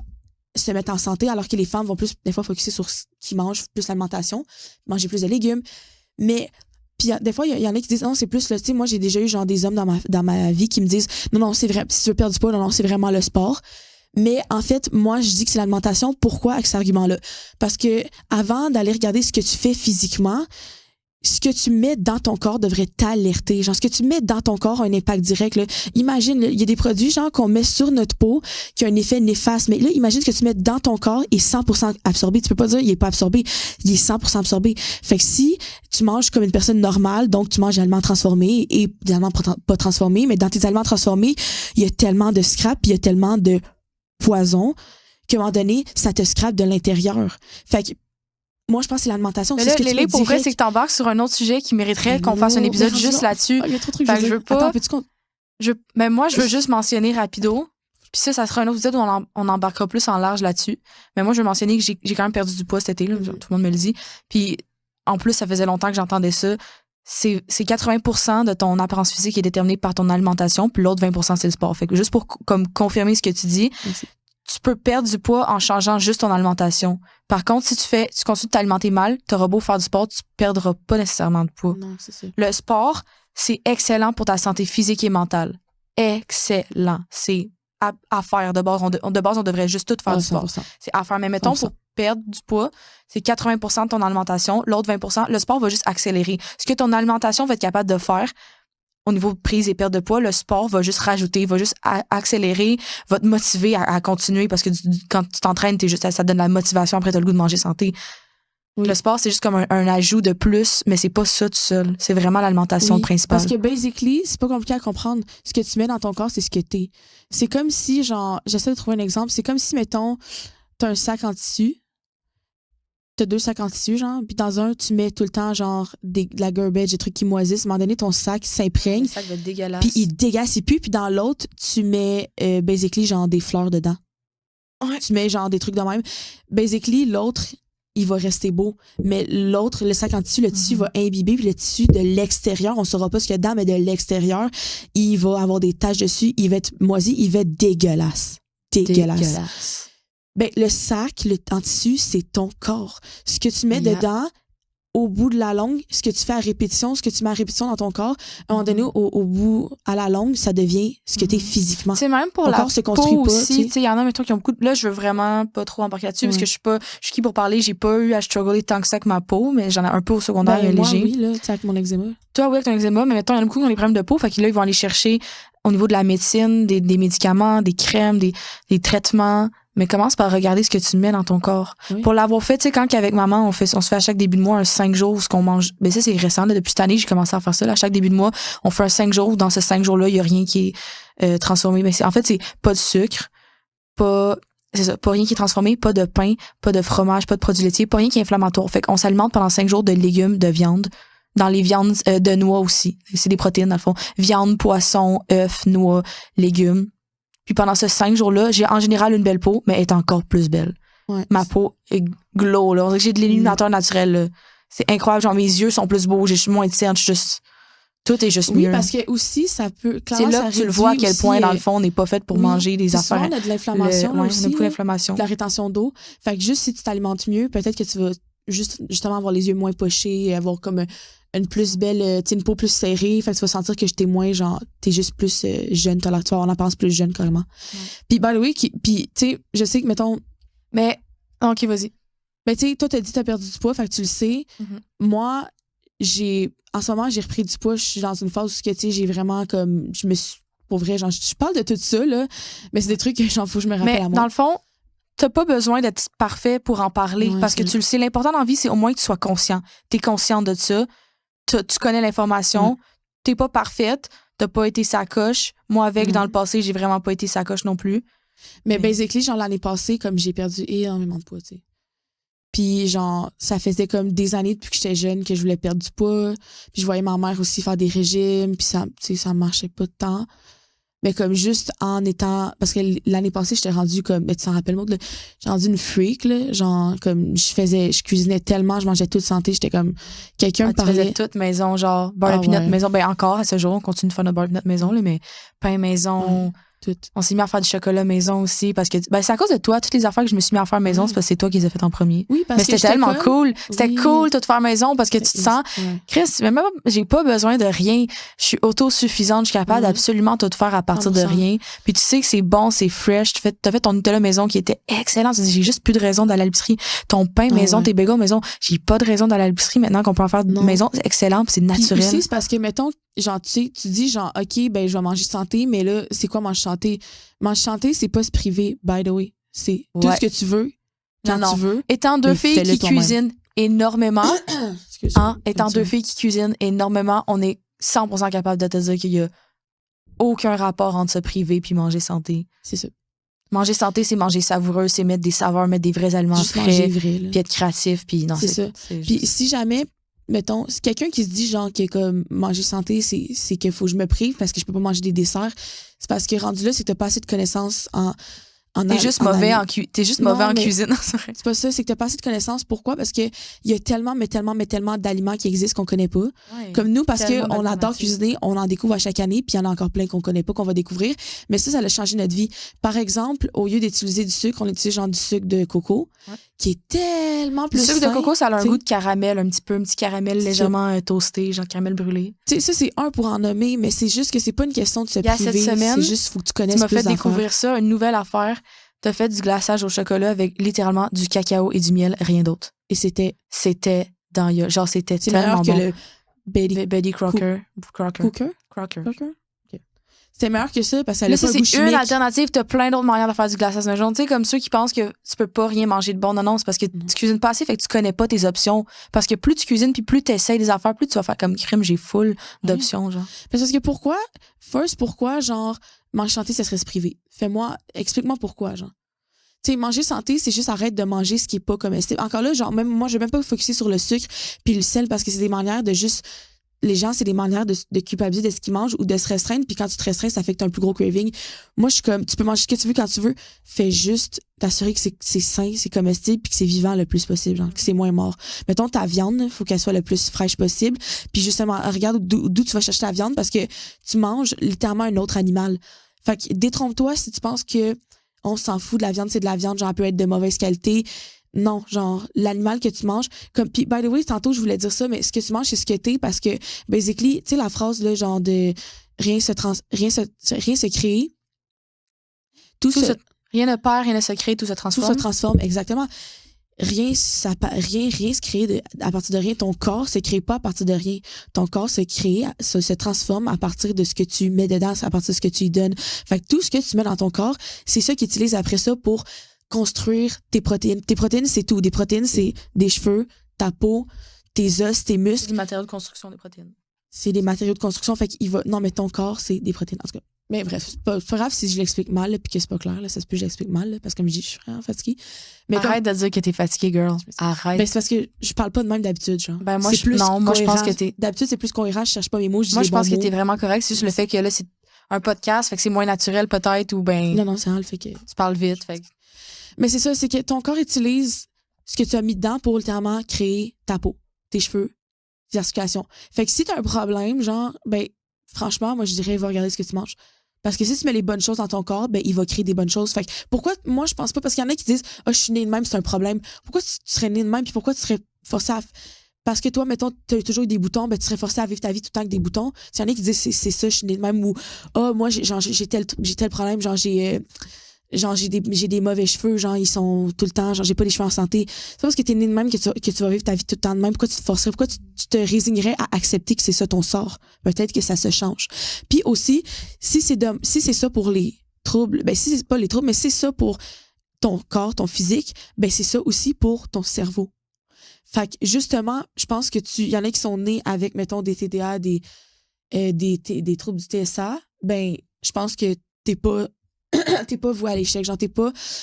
se mettre en santé, alors que les femmes vont plus, des fois, focuser sur ce qu'ils mangent, plus l'alimentation, manger plus de légumes. Mais, puis des fois, il y en a qui disent, non, c'est plus, tu sais, moi, j'ai déjà eu, genre, des hommes dans ma vie qui me disent, non, c'est vrai, si tu veux perdre du poids, non, c'est vraiment le sport. Mais en fait, moi, je dis que c'est l'alimentation. Pourquoi avec cet argument-là? Parce que avant d'aller regarder ce que tu fais physiquement, ce que tu mets dans ton corps devrait t'alerter. Genre, ce que tu mets dans ton corps a un impact direct. Là. Imagine, il y a des produits genre qu'on met sur notre peau qui ont un effet néfaste. Mais là, imagine ce que tu mets dans ton corps est 100% absorbé. Tu peux pas dire il est pas absorbé. Il est 100% absorbé. Fait que si tu manges comme une personne normale, donc tu manges des aliments transformés et des aliments pas transformés, mais dans tes aliments transformés, il y a tellement de scrap, il y a tellement de poison qu'à un moment donné, ça te scrape de l'intérieur. Fait que moi, je pense que c'est l'alimentation. Mais là, Lélé, pour vrai, c'est que t'embarques sur un autre sujet qui mériterait qu'on fasse un épisode juste là-dessus. Il y a trop de trucs que je veux pas. Attends, peux-tu ben moi, je veux juste mentionner rapido. Puis ça sera un autre épisode où on embarquera plus en large là-dessus. Mais moi, je veux mentionner que j'ai quand même perdu du poids cet été. Là, tout le monde me le dit. Puis en plus, ça faisait longtemps que j'entendais ça. C'est 80% de ton apparence physique qui est déterminée par ton alimentation, puis l'autre 20%, c'est le sport. Fait que juste pour comme confirmer ce que tu dis, tu peux perdre du poids en changeant juste ton alimentation. Par contre, si tu continues de t'alimenter mal, t'auras beau faire du sport, tu perdras pas nécessairement de poids. Non, c'est ça. Le sport, c'est excellent pour ta santé physique et mentale. Excellent. C'est à faire. De base, on devrait juste tout faire du sport. C'est à faire. Mais mettons, 100%. Pour perdre du poids, c'est 80% de ton alimentation. L'autre 20%, le sport va juste accélérer. Ce que ton alimentation va être capable de faire, au niveau de prise et perte de poids, le sport va juste rajouter, va juste accélérer, va te motiver à continuer parce que quand tu t'entraînes, ça te donne la motivation, après t'as le goût de manger santé. Oui. Le sport, c'est juste comme un ajout de plus, mais c'est pas ça tout seul. C'est vraiment l'alimentation principale. Parce que basically, c'est pas compliqué à comprendre. Ce que tu mets dans ton corps, c'est ce que t'es. C'est comme si, genre, j'essaie de trouver un exemple, c'est comme si, mettons, t'as un sac en tissu, t'as 2 sacs en tissu, genre, puis dans un, tu mets tout le temps, genre, de la garbage, des trucs qui moisissent. À un moment donné, ton sac s'imprègne. Le sac va être dégueulasse. Puis il dégasse, il pue. Puis dans l'autre, tu mets, basically, genre, des fleurs dedans. Ouais. Tu mets, genre, des trucs de même. Basically, l'autre, il va rester beau. Mais l'autre, le sac en tissu, le tissu va imbiber. Puis le tissu de l'extérieur, on saura pas ce qu'il y a dedans, mais de l'extérieur, il va avoir des taches dessus. Il va être moisi, il va être dégueulasse. Dégueulasse. Ben, le sac, en tissu, c'est ton corps. Ce que tu mets dedans, au bout de la longue, ce que tu fais à répétition, ce que tu mets à répétition dans ton corps, à un moment donné, au bout, à la longue, ça devient ce que t'es physiquement. C'est même pour la peau aussi. Il y en a, mettons, qui ont beaucoup de... Là, je veux vraiment pas trop embarquer là-dessus parce que je suis qui pour parler. J'ai pas eu à struggler tant que ça avec ma peau, mais j'en ai un peu au secondaire léger. Oui, là, tu sais, avec mon eczéma. Toi, oui, avec ton eczéma, mais mettons, il y en a beaucoup qui ont des problèmes de peau. Fait que là, ils vont aller chercher au niveau de la médecine, des médicaments, des crèmes, des traitements. Mais commence par regarder ce que tu mets dans ton corps. Oui. Pour l'avoir fait, tu sais, quand qu'avec maman, on se fait à chaque début de mois un 5 jours où ce qu'on mange. Ben ça, c'est récent. Là, depuis cette année, j'ai commencé à faire ça. Là, à chaque début de mois, on fait un 5 jours où dans ce 5 jours-là, il y a rien qui est transformé. Mais en fait, c'est pas de sucre, pas rien qui est transformé, pas de pain, pas de fromage, pas de produits laitiers, pas rien qui est inflammatoire. Fait qu'on s'alimente pendant 5 jours de légumes, de viande. Dans les viandes de noix aussi. C'est des protéines, dans le fond. Viande, poisson, œufs, noix, légumes. Puis pendant ces 5 jours-là, j'ai en général une belle peau, mais elle est encore plus belle. Ouais. Ma peau est glow, là. On dirait que j'ai de l'illuminateur naturel, là. C'est incroyable. Genre, mes yeux sont plus beaux, j'ai moins de cernes, tout est juste Oui, mieux. parce que aussi, ça peut. C'est là que tu le vois à quel point, dans le fond, on n'est pas fait pour manger des affaires. Souvent, on a de l'inflammation. On a aussi, beaucoup d'inflammation. de la rétention d'eau. Fait que juste si tu t'alimentes mieux, peut-être que tu vas justement avoir les yeux moins pochés, avoir comme une plus belle, tu sais, une peau plus serrée. Fait que tu vas sentir que t'es moins, genre, t'es juste plus jeune. Tu vas avoir l'apparence plus jeune, carrément. Ouais. Puis, by the way, puis, tu sais, je sais que, mettons. Mais, ok, vas-y. Ben, tu sais, toi, t'as dit que t'as perdu du poids, fait que tu le sais. Mm-hmm. Moi, en ce moment, j'ai repris du poids. Je suis dans une phase où, tu sais, j'ai vraiment comme. Je me suis. Pour vrai, genre, je parle de tout ça, là, mais c'est des trucs que, genre, faut que je me rappelle à moi. Dans le fond, t'as pas besoin d'être parfait pour en parler parce que c'est... tu le sais. L'important dans la vie, c'est au moins que tu sois conscient. T'es consciente de ça. Tu connais l'information. T'es pas parfaite. T'as pas été sacoche. Moi, dans le passé, j'ai vraiment pas été sacoche non plus. Mais basically, genre, l'année passée, comme j'ai perdu énormément de poids, tu sais. Puis, genre, ça faisait comme des années depuis que j'étais jeune que je voulais perdre du poids. Puis, je voyais ma mère aussi faire des régimes. Puis, ça, tu sais, ça marchait pas de temps. Mais comme juste en étant... Parce que l'année passée, j'étais rendue comme... Mais tu t'en rappelles, Maud, là? J'étais rendue une freak, là. Genre, comme je cuisinais tellement, je mangeais toute santé. J'étais comme... Quelqu'un me parlait... Tu faisais toute maison, genre, beurre de peanut maison. Ben encore, à ce jour, on continue de faire notre beurre de peanut maison, là, mais pain maison... Tout. On s'est mis à faire du chocolat maison aussi parce que c'est à cause de toi. Toutes les affaires que je me suis mis à faire maison, c'est parce que c'est toi qui les as faites en premier. Oui, parce mais c'était tellement cool. C'était cool tout faire maison parce que tu te sens... Chris, même j'ai pas besoin de rien. Je suis autosuffisante. Je suis capable d'absolument tout faire à partir de rien. Puis tu sais que c'est bon, c'est fresh. T'as fait ton Nutella maison qui était excellent. Tu dis, j'ai juste plus de raison d'aller à l'épicerie. Ton pain maison, tes bagels maison, j'ai pas de raison d'aller à l'épicerie maintenant qu'on peut en faire maison. C'est excellent, puis c'est naturel. Puis aussi, c'est parce que, mettons, genre, tu sais, tu dis, genre, OK, ben, je vais manger santé, mais là, c'est quoi manger santé? Manger santé, c'est pas se priver, by the way. C'est tout ce que tu veux, quand tu veux. Étant deux filles qui cuisinent énormément, deux filles qui cuisinent énormément, on est 100% capable de te dire qu'il y a aucun rapport entre se priver puis manger santé. C'est ça. Manger santé, c'est manger savoureux, c'est mettre des saveurs, mettre des vrais aliments frais, puis être créatif, puis non, c'est ça. Puis si jamais, mettons, si quelqu'un qui se dit genre que comme manger santé, c'est qu'il faut que je me prive parce que je peux pas manger des desserts, c'est parce que rendu là, c'est que t'as pas assez de connaissances T'es juste mauvais en cuisine. C'est pas ça, c'est que t'as pas assez de connaissances. Pourquoi? Parce que il y a tellement d'aliments qui existent qu'on connaît pas. Ouais, comme nous, parce qu'on adore cuisiner, on en découvre à chaque année, puis il y en a encore plein qu'on connaît pas, qu'on va découvrir. Mais ça a changé notre vie. Par exemple, au lieu d'utiliser du sucre, on utilise genre du sucre de coco, qui est tellement plus sain. Le sucre de coco, ça a un goût de caramel, un petit caramel légèrement toasté, genre caramel brûlé. Tu sais, ça, c'est un pour en nommer, mais c'est juste que c'est pas une question de se priver. Cette semaine, c'est juste, faut que tu connaisses plus d'affaires. Tu m'as fait découvrir ça, une nouvelle affaire. T'as fait du glaçage au chocolat avec littéralement du cacao et du miel, rien d'autre. Et c'était dans genre c'était tellement bon. Que le Betty Crocker. Crocker. Okay. C'était meilleur que ça parce que ça là, pas c'est goût chimique. Une alternative, t'as plein d'autres manières de faire du glaçage maison. Tu sais, comme ceux qui pensent que tu peux pas rien manger de bon. Non, c'est parce que tu cuisines pas assez, fait que tu connais pas tes options. Parce que plus tu cuisines puis plus t'essayes des affaires, plus tu vas faire comme crime, j'ai full d'options, genre. Parce que pourquoi, genre, manger santé, ça serait se priver? Explique-moi pourquoi, genre. Tu sais, manger santé, c'est juste arrête de manger ce qui est pas comestible. Encore là, genre, même moi, je vais même pas focuser sur le sucre puis le sel parce que c'est des manières de juste. Les gens, c'est des manières de culpabiliser de ce qu'ils mangent ou de se restreindre. Puis quand tu te restreins, ça fait que tu as un plus gros craving. Moi, je suis comme, tu peux manger ce que tu veux quand tu veux. Fais juste t'assurer que c'est sain, c'est comestible, puis que c'est vivant le plus possible, genre, que c'est moins mort. Mettons, ta viande, il faut qu'elle soit le plus fraîche possible. Puis justement, regarde d'où tu vas chercher ta viande parce que tu manges littéralement un autre animal. Fait que détrompe-toi si tu penses que on s'en fout de la viande, c'est de la viande, genre, elle peut être de mauvaise qualité. Non, genre, l'animal que tu manges, comme, puis, by the way, tantôt, je voulais dire ça, mais ce que tu manges, c'est ce que t'es, parce que, basically, tu sais, la phrase, là, genre, de rien se crée. Rien ne perd, rien ne se crée, tout se transforme. Tout se transforme, exactement. rien se crée à partir de rien. Ton corps se crée pas à partir de rien. Ton corps se transforme à partir de ce que tu mets dedans, à partir de ce que tu lui donnes. Fait que tout ce que tu mets dans ton corps, c'est ça qu'il utilise après ça pour construire tes protéines. Tes protéines, c'est tout. Des protéines, c'est des cheveux, ta peau, tes os, tes muscles. C'est des matériaux de construction des protéines. C'est des matériaux de construction. Fait qu'il va. Non, mais ton corps, c'est des protéines. En tout cas. Mais bref, c'est pas grave si je l'explique mal, là, puis que c'est pas clair. Là, ça se peut que je l'explique mal, là, parce que comme je dis, je suis vraiment fatiguée. Mais Arrête de dire que t'es fatiguée, girl. Arrête. Ben, c'est parce que je parle pas de même d'habitude, genre. Ben, moi, C'est je plus pense cohérent. que t'es. D'habitude, c'est plus cohérent, je cherche pas mes mots, je dis Moi, les je pense bons que t'es mots. vraiment correct. C'est juste le fait que là, c'est un podcast, fait que c'est moins naturel, peut-être, ou ben. Non, c'est vrai, le fait que. Tu parles vite, fait que. Mais c'est ça, c'est que ton corps utilise ce que tu as mis dedans pour littéralement créer ta peau, tes cheveux, tes articulations. Fait que si t'as un problème, genre, ben, franchement, moi, je dirais, va regarder ce que tu manges. Parce que si tu mets les bonnes choses dans ton corps, ben, il va créer des bonnes choses. Fait que pourquoi, moi, je pense pas, parce qu'il y en a qui disent, je suis née de même, c'est un problème. Pourquoi tu serais née de même, puis pourquoi tu serais forcé à. Parce que toi, mettons, tu as toujours eu des boutons, ben, tu serais forcé à vivre ta vie tout le temps avec des boutons. Il y en a qui disent, c'est ça, je suis née de même, ou, moi, j'ai tel problème, genre, j'ai des mauvais cheveux, genre, ils sont tout le temps, genre, j'ai pas les cheveux en santé. C'est pas parce que t'es né de même que tu vas vivre ta vie tout le temps de même. Pourquoi tu te forcerais? Pourquoi tu te résignerais à accepter que c'est ça ton sort? Peut-être que ça se change. Puis aussi, si c'est ça pour les troubles, ben, si c'est pas les troubles, mais c'est ça pour ton corps, ton physique, ben, c'est ça aussi pour ton cerveau. Fait que, justement, je pense que il y en a qui sont nés avec, mettons, des TDA, des troubles du TSA, ben, je pense que t'es pas voué à l'échec, genre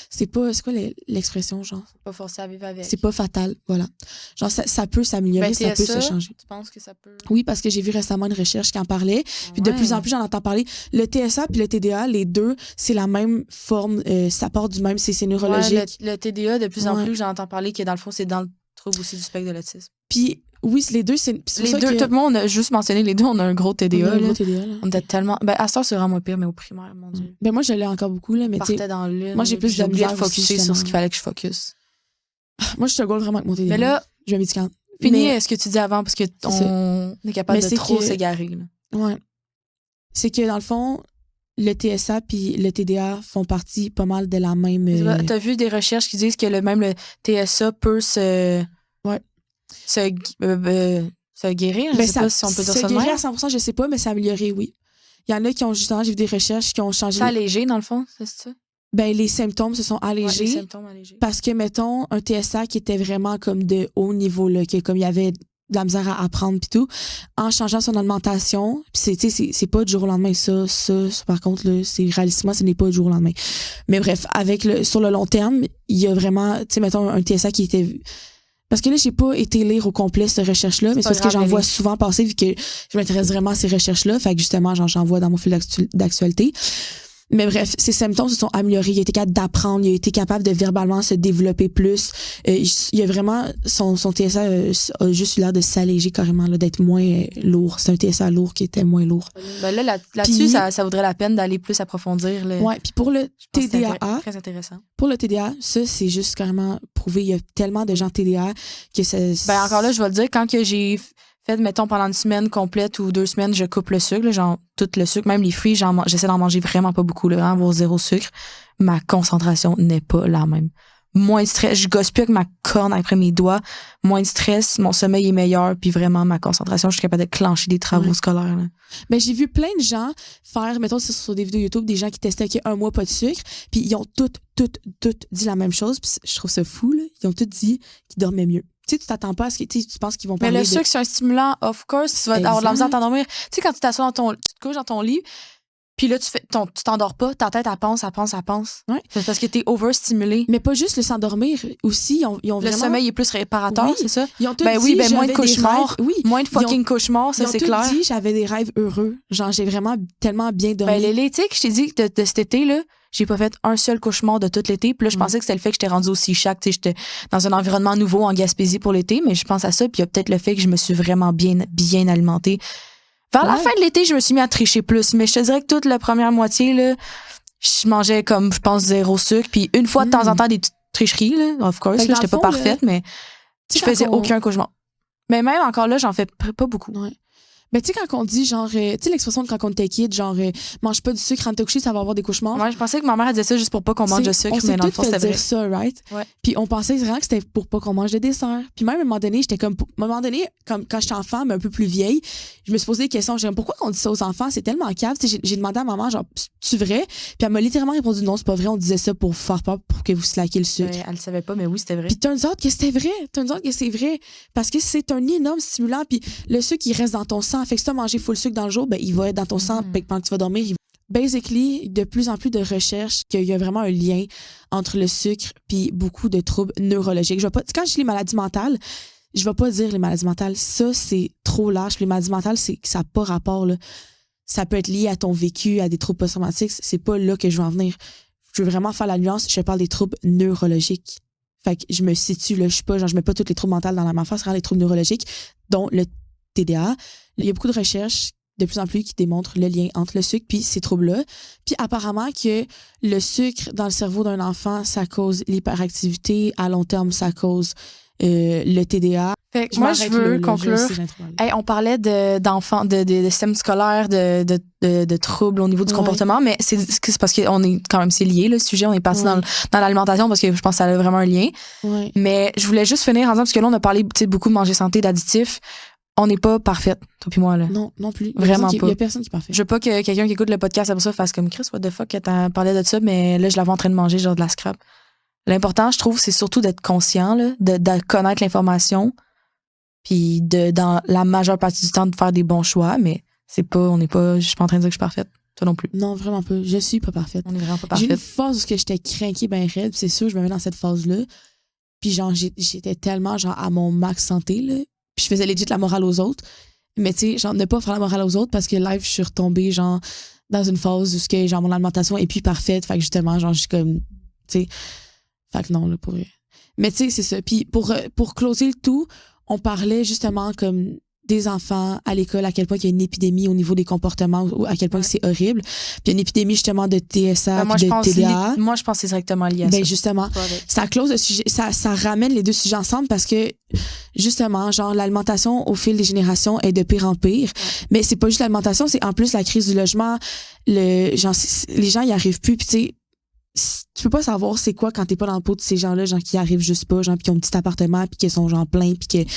c'est quoi l'expression, genre? Pas forcé à vivre avec. C'est pas fatal, voilà. Genre ça peut s'améliorer, ça peut se changer. Tu penses que ça peut? Oui, parce que j'ai vu récemment une recherche qui en parlait, puis de plus en plus j'en entends parler. Le TSA puis le TDA, les deux, c'est la même forme, ça part du même, c'est neurologique. Ouais, le TDA, de plus en plus, j'en entends parler que dans le fond, c'est dans le trouble aussi du spectre de l'autisme. Puis oui, les deux, c'est les deux, tout le monde a juste mentionné les deux, on a un gros TDA. On a un gros TDA, là. On était tellement. Ben, à ce temps, c'est vraiment moins pire, mais au primaire, mon Dieu. Ben, moi, je l'ai encore beaucoup, là, mais tu sais. Dans l'une. Moi, j'ai plus de oublié misère de focuser aussi, sur ce qu'il fallait que je focus. Moi, je struggle vraiment avec mon TDA. Mais là, je vais médicament. Finis ce que tu dis avant, parce que on est capable de trop s'égarer, là. Ouais. C'est que, dans le fond, le TSA puis le TDA font partie pas mal de la même. T'as vu des recherches qui disent que le TSA peut se guérir? Je sais pas si on peut dire ça de même. Se guérir à 100%, je sais pas, mais s'améliorer, oui. Il y en a qui ont justement, j'ai vu des recherches qui ont changé. C'est allégé, dans le fond, c'est ça? Ben, les symptômes se sont allégés. Les symptômes allégés. Parce que, mettons, un TSA qui était vraiment comme de haut niveau, là, comme il y avait de la misère à apprendre pis tout, en changeant son alimentation, pis c'est pas du jour au lendemain, ça, par contre, là, c'est réalistement, ce n'est pas du jour au lendemain. Mais bref, sur le long terme, il y a vraiment, tu sais, mettons, un TSA qui était. Parce que là, j'ai pas été lire au complet cette recherche-là, mais c'est parce que j'en vois souvent passer vu que je m'intéresse vraiment à ces recherches-là. Fait que justement, j'en vois dans mon fil d'actualité. Mais bref, ses symptômes se sont améliorés. Il a été capable d'apprendre, il a été capable de verbalement se développer plus. Il a vraiment, son TSA a juste eu l'air de s'alléger carrément, là, d'être moins lourd. C'est un TSA lourd qui était moins lourd. Ben là-dessus, ça vaudrait la peine d'aller plus approfondir. Ouais, puis pour le TDA, très intéressant. Pour le TDA, ça, c'est juste carrément prouvé. Il y a tellement de gens TDA que ça. Ben encore là, je vais le dire, quand que j'ai fait, mettons, pendant une semaine complète ou 2 semaines, je coupe le sucre, là, genre tout le sucre, même les fruits, j'essaie d'en manger vraiment pas beaucoup, là, hein, avoir 0 sucre. Ma concentration n'est pas la même. Moins de stress, je gosse plus avec ma corne après mes doigts. Moins de stress, mon sommeil est meilleur, puis vraiment ma concentration, je suis capable de clencher des travaux scolaires. Là. Ben, j'ai vu plein de gens faire, mettons, sur des vidéos YouTube, des gens qui testaient qu'il y a 1 mois pas de sucre, puis ils ont toutes dit la même chose, puis je trouve ça fou, là. Ils ont tous dit qu'ils dormaient mieux. Tu sais, tu t'attends pas à ce que tu penses qu'ils vont parler. Mais le sucre, c'est un stimulant, of course. Tu vas avoir de la misère à t'endormir. Tu sais, quand tu t'assois tu te couches dans ton lit, puis là, tu t'endors pas, ta tête, elle pense. Ouais. C'est parce que t'es overstimulé. Mais pas juste le s'endormir, aussi, ils ont vraiment. Le sommeil est plus réparateur, oui. C'est ça? Ils ont tout dit, moins de cauchemars. Oui. Moins de fucking cauchemars, ça, c'est clair. Ils ont tout dit, j'avais des rêves heureux. Genre, j'ai vraiment tellement bien dormi. Ben, l'éthique, je t'ai dit, de cet été, là, j'ai pas fait un seul cauchemar de tout l'été. Puis là, je pensais que c'était le fait que j'étais rendue aussi chaque, tu sais, j'étais dans un environnement nouveau en Gaspésie pour l'été, mais je pense à ça. Puis il y a peut-être le fait que je me suis vraiment bien alimentée. Vers la fin de l'été, je me suis mis à tricher plus. Mais je te dirais que toute la première moitié, là, je mangeais comme, je pense, 0 sucre. Puis une fois de temps en temps, des petites tricheries, là, of course. Là, j'étais pas parfaite, mais je faisais aucun cauchemar. Mais même encore là, j'en fais pas beaucoup. Ouais. Ben, tu sais, quand on dit, genre, tu sais, l'expression de quand on était kid, genre, mange pas du sucre, rentre te coucher, ça va avoir des cauchemars. Ouais, je pensais que ma mère elle disait ça juste pour pas qu'on mange de sucre, mais dans le fond, c'est c'était dire vrai. ça, right? Ouais. Puis on pensait vraiment que c'était pour pas qu'on mange de dessert. Puis même à un moment donné, j'étais comme, à un moment donné, comme quand j'étais enfant, mais un peu plus vieille, je me suis posé des questions. J'ai dit, pourquoi qu'on dit ça aux enfants? C'est tellement cave. Tu sais, j'ai demandé à maman, genre, c'est vrai? Puis elle m'a littéralement répondu, non, c'est pas vrai. On disait ça pour faire peur, pour que vous slaquiez le sucre. Ouais, elle le savait pas, mais oui, c'était vrai. Puis turns out que c'était vrai. Turns out que c'est vrai. Parce que c'est un énorme stimulant. Puis le sucre, il reste dans ton sang. Fait que si tu as mangé full sucre dans le jour, ben, il va être dans ton sang. Puis pendant que tu vas dormir, basically, de plus en plus de recherches qu'il y a vraiment un lien entre le sucre puis beaucoup de troubles neurologiques. Je vais pas, quand je dis les maladies mentales, je vais pas dire les maladies mentales. Ça, c'est trop large. Puis les maladies mentales, ça n'a pas rapport, là. Ça peut être lié à ton vécu, à des troubles post-traumatiques. C'est pas là que je veux en venir. Je veux vraiment faire la nuance. Je parle des troubles neurologiques. Fait que je me situe, là. Je suis pas, genre, je mets pas tous les troubles mentaux dans la même face. C'est vraiment les troubles neurologiques, dont le TDA. Il y a beaucoup de recherches de plus en plus qui démontrent le lien entre le sucre puis ces troubles-là. Puis apparemment que le sucre dans le cerveau d'un enfant, ça cause l'hyperactivité. À long terme, ça cause le TDA. Fait que moi, je veux conclure. Hey, on parlait d'enfants, de système scolaire, de troubles au niveau du comportement, mais c'est parce qu'on est quand même, c'est lié, le sujet. On est parti dans l'alimentation parce que je pense que ça a vraiment un lien. Ouais. Mais je voulais juste finir en disant, parce que là, on a parlé beaucoup de manger santé, d'additifs. On n'est pas parfaite, toi puis moi, là. Non plus. Vraiment pas. Il y a personne qui est parfait. Je veux pas que quelqu'un qui écoute le podcast après ça fasse comme Chris, what the fuck, que t'en parlais de ça, mais là, je l'avais en train de manger genre de la scrap. L'important, je trouve, c'est surtout d'être conscient, là, de connaître l'information, puis dans la majeure partie du temps, de faire des bons choix, mais je suis pas en train de dire que je suis parfaite. Toi non plus. Non, vraiment pas. Je suis pas parfaite. On est vraiment pas J'ai parfaite. une phase où j'étais craquée ben raide, c'est sûr, je me mets dans cette phase-là. Puis genre, j'étais tellement genre à mon max santé, là. Puis je faisais legit la morale aux autres. Mais tu sais, genre, ne pas faire la morale aux autres parce que live, je suis retombée, genre, dans une phase où genre, mon alimentation est plus parfaite. Fait que justement, genre, je suis comme, tu sais. Fait que non, là, pour. Mais tu sais, c'est ça. Puis pour closer le tout, on parlait justement comme des enfants à l'école, à quel point il y a une épidémie au niveau des comportements, ou à quel point c'est horrible. Puis il y a une épidémie justement de TSA, puis de TDA. Moi, je pense que c'est directement lié à ça. Ben justement, ça close le sujet, ça ramène les deux sujets ensemble parce que justement, genre l'alimentation au fil des générations est de pire en pire. Ouais. Mais c'est pas juste l'alimentation, c'est en plus la crise du logement. Les gens y arrivent plus. Puis tu sais, tu peux pas savoir c'est quoi quand t'es pas dans le pot de ces gens-là, genre qui arrivent juste pas, genre, pis qui ont un petit appartement, puis qui sont genre pleins, puis qui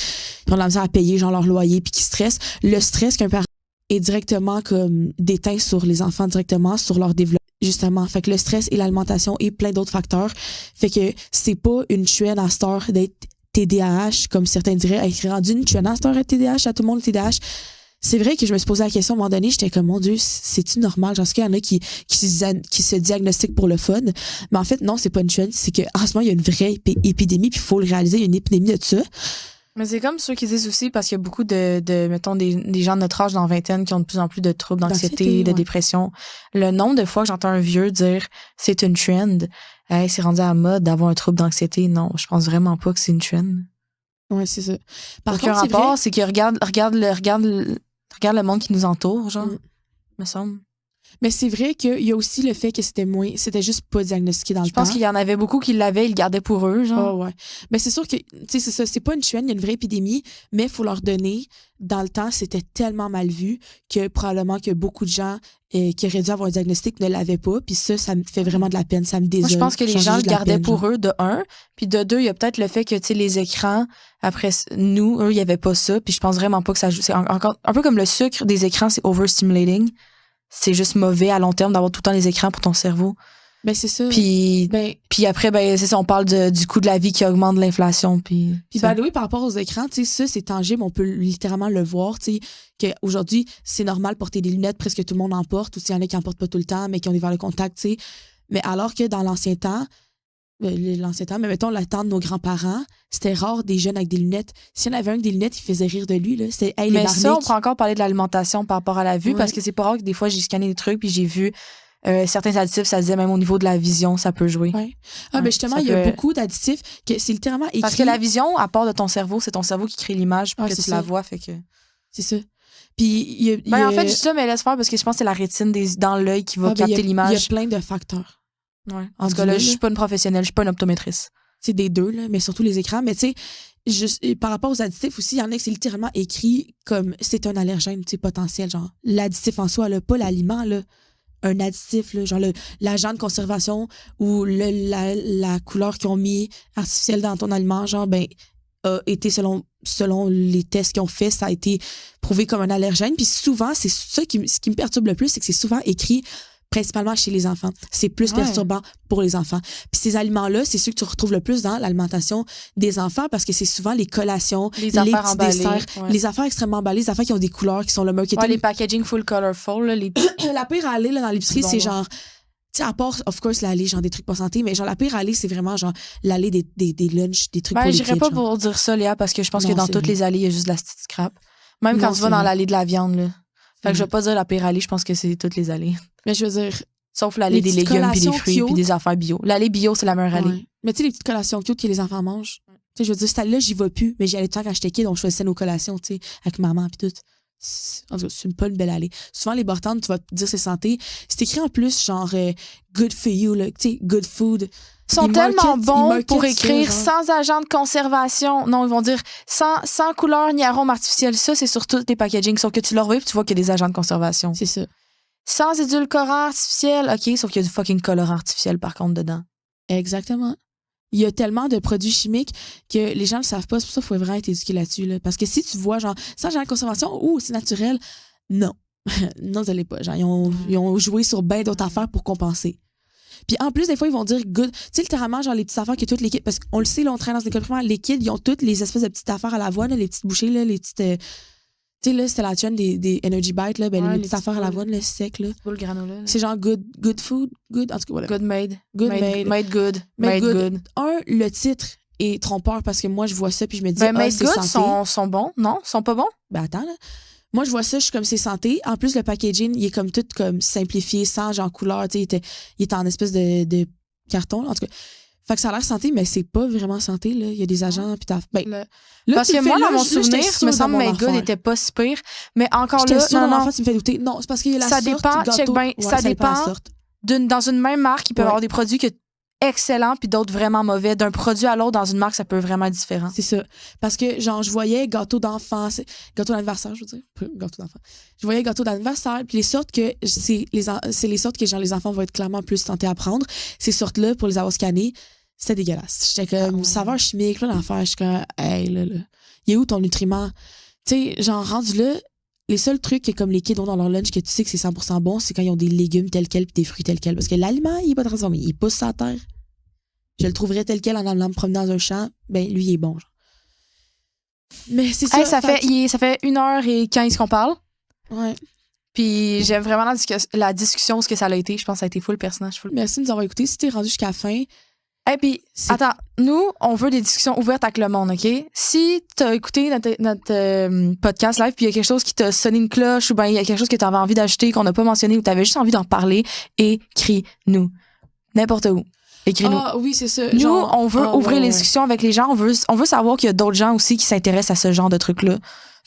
ont de la misère à payer genre leur loyer, puis qui stressent. Le stress qu'un parent est directement comme déteint sur les enfants, directement sur leur développement, justement. Fait que le stress et l'alimentation et plein d'autres facteurs. Fait que c'est pas une chuette à cette heure d'être TDAH, comme certains diraient, être rendu une chuette à cette heure d'être TDAH, à tout le monde le TDAH. C'est vrai que je me suis posé la question à un moment donné, j'étais comme, mon Dieu, c'est-tu normal? Genre, est-ce qu'il y en a qui se diagnostiquent pour le fun? Mais en fait, non, c'est pas une chaîne. C'est qu'en ce moment, il y a une vraie épidémie, puis il faut le réaliser, il y a une épidémie de ça. Mais c'est comme ceux qui disent aussi, parce qu'il y a beaucoup mettons, des gens de notre âge dans la vingtaine qui ont de plus en plus de troubles d'anxiété, de dépression. Le nombre de fois que j'entends un vieux dire, c'est une trend, hey, c'est rendu à la mode d'avoir un trouble d'anxiété. Non, je pense vraiment pas que c'est une trend. Ouais, c'est ça. Par contre, rapport, c'est que regarde le monde qui nous entoure, genre, me semble. Mais c'est vrai qu'il y a aussi le fait que c'était juste pas diagnostiqué dans le temps. Je pense qu'il y en avait beaucoup qui l'avaient, ils le gardaient pour eux, genre. Oh, ouais. Mais c'est sûr que, tu sais, c'est ça, c'est pas une chaîne, il y a une vraie épidémie, mais il faut leur donner, dans le temps, c'était tellement mal vu que probablement que beaucoup de gens qui auraient dû avoir un diagnostic ne l'avaient pas, puis ça me fait vraiment de la peine, ça me désole. Moi, je pense que les gens le gardaient pour eux, de un, puis de deux, il y a peut-être le fait que, tu sais, les écrans, après nous, eux, il y avait pas ça, puis je pense vraiment pas que ça joue. C'est encore un peu comme le sucre des écrans, c'est overstimulating. C'est juste mauvais à long terme d'avoir tout le temps les écrans pour ton cerveau. Ben, c'est ça. Puis après, ben, c'est ça, on parle du coût de la vie qui augmente l'inflation. Puis oui, par rapport aux écrans, tu sais, ça, c'est tangible, on peut littéralement le voir, tu sais, qu'aujourd'hui, c'est normal de porter des lunettes, presque tout le monde en porte, ou s'il y en a qui en portent pas tout le temps, mais qui ont des verres de contact, tu sais. Mais alors que dans l'ancien temps, mais mettons, le temps de nos grands-parents, c'était rare des jeunes avec des lunettes. S'il y en avait un avec des lunettes, il faisait rire de lui, là. C'était, hey, les mais ça, on marniques. peut encore parler de l'alimentation par rapport à la vue, parce que c'est pas rare que des fois, j'ai scanné des trucs, puis j'ai vu certains additifs, ça disait même au niveau de la vision, ça peut jouer. Ouais. Ah, ben justement, il y a beaucoup d'additifs que c'est littéralement écrit. Parce que la vision, à part de ton cerveau, c'est ton cerveau qui crée l'image pour que tu la vois, fait que. C'est ça. Puis, en fait, je dis ça, mais laisse faire parce que je pense que c'est la rétine dans l'œil qui va capter l'image. Il y a plein de facteurs. Ouais. En tout cas, là, je suis pas une professionnelle, je suis pas une optométrice. sais, des deux, là, mais surtout les écrans. Mais tu sais, par rapport aux additifs aussi, il y en a que c'est littéralement écrit comme c'est un allergène, tu sais, potentiel. Genre, l'additif en soi, là, pas l'aliment, là. Un additif, là, genre l'agent de conservation ou la couleur qu'ils ont mis artificielle dans ton aliment, genre, ben, a été selon les tests qu'ils ont fait, ça a été prouvé comme un allergène. Puis souvent, c'est ça ce qui me perturbe le plus, c'est que c'est souvent écrit principalement chez les enfants. C'est plus perturbant pour les enfants. Puis ces aliments-là, c'est ceux que tu retrouves le plus dans l'alimentation des enfants parce que c'est souvent les collations, Les affaires petits emballées, desserts, ouais. les affaires extrêmement emballées, les affaires qui ont des couleurs, qui sont le marketing. Ouais, les packaging full colorful, là, les... La pire allée là, dans l'épicerie, Bon, c'est ouais. genre... Tu sais, à part, of course, l'allée, genre des trucs pas santé, mais genre la pire allée, c'est vraiment genre l'allée des lunchs, des trucs Ben, pour les j'irais kids. pas genre. pour dire ça, Léa, parce que je pense Non, que dans c'est toutes vrai. les allées, il y a juste de la petite scrap. Même Non, quand tu vas c'est dans vrai. l'allée de la viande, là. Fait que je Mhm. vais pas dire la pire allée, je pense que c'est toutes les allées. Mais je veux dire... Sauf l'allée des Les petites légumes, puis des collations fruits, puis cute. des affaires bio. L'allée bio, c'est la meilleure allée. Ouais. Mais tu sais, les petites collations cute que les enfants mangent. Tu sais, je veux dire, cette allée-là, j'y vais plus, mais j'y allais tout le temps quand j'étais kid, on choisissait nos collations, tu sais, avec maman puis tout. En tout cas, c'est pas une belle allée. Souvent, les bartendes, tu vas te dire c'est santé. C'est écrit en plus, genre, good for you, là, tu sais, good food. Ils sont Ils tellement marketent- bons ils pour marketent ça, écrire genre. sans agent de conservation. Non, ils vont dire sans couleur ni arôme artificiel. Ça, c'est sur tous les packagings. Sauf que tu leur vois et tu vois qu'il y a des agents de conservation. C'est ça. Sans édulcorant artificiel. OK, sauf qu'il y a du fucking colorant artificiel, par contre, dedans. Exactement. Il y a tellement de produits chimiques que les gens ne le savent pas. C'est pour ça qu'il faut vraiment être éduqué là-dessus. Là. Parce que si tu vois, genre, sans agent de conservation, c'est naturel, non. Non, ça l'est pas. Genre, ils ont joué sur bien d'autres affaires pour compenser. Puis en plus, des fois, ils vont dire good. Tu sais, littéralement, genre les petites affaires que toutes les kids. Parce qu'on le sait, là, on traîne dans une école primaire, les kids, ils ont toutes les espèces de petites affaires à l'avoine, là, les petites bouchées, là, les petites. Tu sais, là, c'était la chaîne des Energy Bites, là, ben, Ouais, les les petites affaires à petites l'avoine, là, sec, là. Boule granola. C'est genre good food, good. En tout cas, voilà. Good made. Good made. Made good. Made Made good. good. Le titre est trompeur parce que moi, je vois ça puis je me dis, Ben, made c'est good santé. sont bons. Non, sont pas bons. Ben, attends, là. Moi, je vois ça, je suis comme c'est santé. En plus, le packaging, il est comme tout comme simplifié, sans genre couleur. Tu sais, il était en espèce de carton, là, en tout cas. Fait que ça a l'air santé, mais c'est pas vraiment santé, là. Il y a des agents, puis ben, là, Parce tu que le fais, moi, là, dans mon là, j'étais souvenir, sûre me dans semble mon Made Good affaire. était pas si pire. Mais encore J'étais là, sûre non, dans mon non. affaire, tu me fais douter. Non, c'est parce qu'il y a la Ça sorte dépend, du gâteau. check bien, Ouais, ça dépend de la dépend. sorte. Dans une même marque, il peut y Ouais. avoir des produits excellents puis d'autres vraiment mauvais. D'un produit à l'autre, dans une marque, ça peut vraiment être différent. C'est ça. Parce que, genre, je voyais gâteau d'enfant, gâteau d'anniversaire, je veux dire. Gâteau d'enfant. Je voyais gâteau d'anniversaire, puis les sortes que c'est les sortes que, genre, les enfants vont être clairement plus tentés à prendre. Ces sortes-là, pour les avoir scannées, c'était dégueulasse. J'étais comme, saveur chimique, là, l'enfer. Je suis comme, hey, là. Il est où ton nutriment? Tu sais, genre, rendu là, les seuls trucs que, comme les kids ont dans leur lunch que tu sais que c'est 100% bon, c'est quand ils ont des légumes tels quels puis des fruits tels quels. Parce que l'aliment, il est pas transformé. Il pousse sur la terre. Je le trouverais tel quel en allant me promener dans un champ. Ben, lui, il est bon, genre. Mais c'est ça. Hey, ça fait 1h15 qu'on parle. Ouais. Puis j'aime vraiment la discussion, ce que ça a été. Je pense que ça a été full personnage. Full... Merci de nous avoir écoutés. Si t'es rendu jusqu'à la fin, Et puis, attends, nous, on veut des discussions ouvertes avec le monde, OK? Si t'as écouté notre podcast live puis il y a quelque chose qui t'a sonné une cloche ou bien il y a quelque chose que t'avais envie d'ajouter qu'on n'a pas mentionné ou t'avais juste envie d'en parler, écris-nous. N'importe où. Écris-nous. Ah oui, c'est ça. Nous, Genre, on veut ouvrir les ouais. discussions avec les gens. On veut savoir qu'il y a d'autres gens aussi qui s'intéressent à ce genre de trucs-là.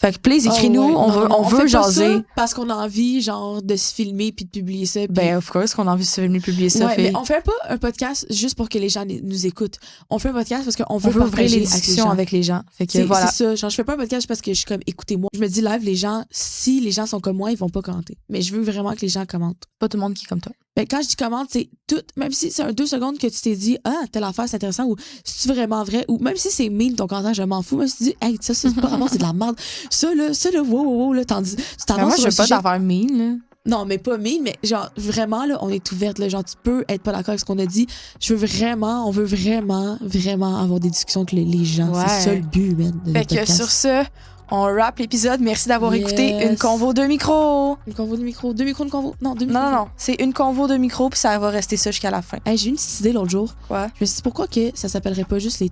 Fait que, please, écris-nous. Ouais. On Non, veut fait pas jaser. ça parce qu'on a envie, genre, de se filmer puis de publier ça. puis- Ben, of course, qu'on a envie de se venir publier ça. ouais, fait. mais on fait pas un podcast juste pour que les gens nous écoutent. On fait un podcast parce qu'on On veut veut ouvrir partager les avec discussions gens. avec les gens. Fait que C'est voilà. c'est ça. Genre, je fais pas un podcast juste parce que je suis comme, écoutez-moi. Je me dis live, les gens, si les gens sont comme moi, ils vont pas commenter. Mais je veux vraiment que les gens commentent. Pas tout le monde qui est comme toi. Ben, quand je dis commente, c'est tout, même si c'est un 2 secondes que tu t'es dit, ah, telle affaire, c'est intéressant, ou c'est vraiment vrai, ou même si c'est mean ton commentaire, je m'en fous, même si tu dis, hey, ça, c'est pas rapport, c'est de la merde. Ça, là, wow, là, tu Mais t'avances moi, sur je un veux pas sujet. d'affaires mean, là. Non, mais pas mean, mais genre, vraiment, là, on est ouverte, là. Genre, tu peux être pas d'accord avec ce qu'on a dit. On veut vraiment avoir des discussions avec les gens. Ouais. C'est ça le but, man. De Fait notre que podcast. sur ce, on wrap l'épisode. Merci d'avoir Yes. écouté une convo 2 micros. Une convo de micro. 2 micros de convo. Non, 2 micros. Non. C'est une convo 2 micros, puis ça va rester ça jusqu'à la fin. Hey, j'ai eu une petite idée l'autre jour. Quoi? Je me suis dit pourquoi que ça s'appellerait pas juste les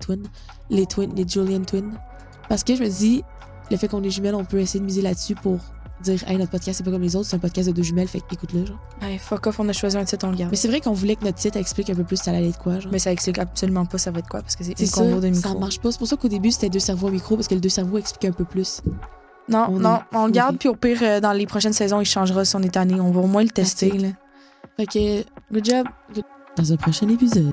Julian Twins. Parce que je me dis, le fait qu'on est jumelles, on peut essayer de miser là-dessus pour dire, hey, notre podcast, c'est pas comme les autres, c'est un podcast de 2 jumelles, fait écoute-le, genre. Hey, fuck off, on a choisi un titre, on le garde. Mais c'est vrai qu'on voulait que notre titre explique un peu plus ça allait être quoi, genre. Mais ça explique absolument pas ça va être quoi, parce que c'est c'est une ça, convo 2 ça micros. marche pas. C'est pour ça qu'au début, c'était 2 cerveaux au micro, parce que le 2 cerveaux explique un peu plus. Non, On on le garde, est- puis au pire, dans les prochaines saisons, il changera si on est tanné. On va au moins le tester, That's it. là. Fait que, Good job. dans un prochain épisode.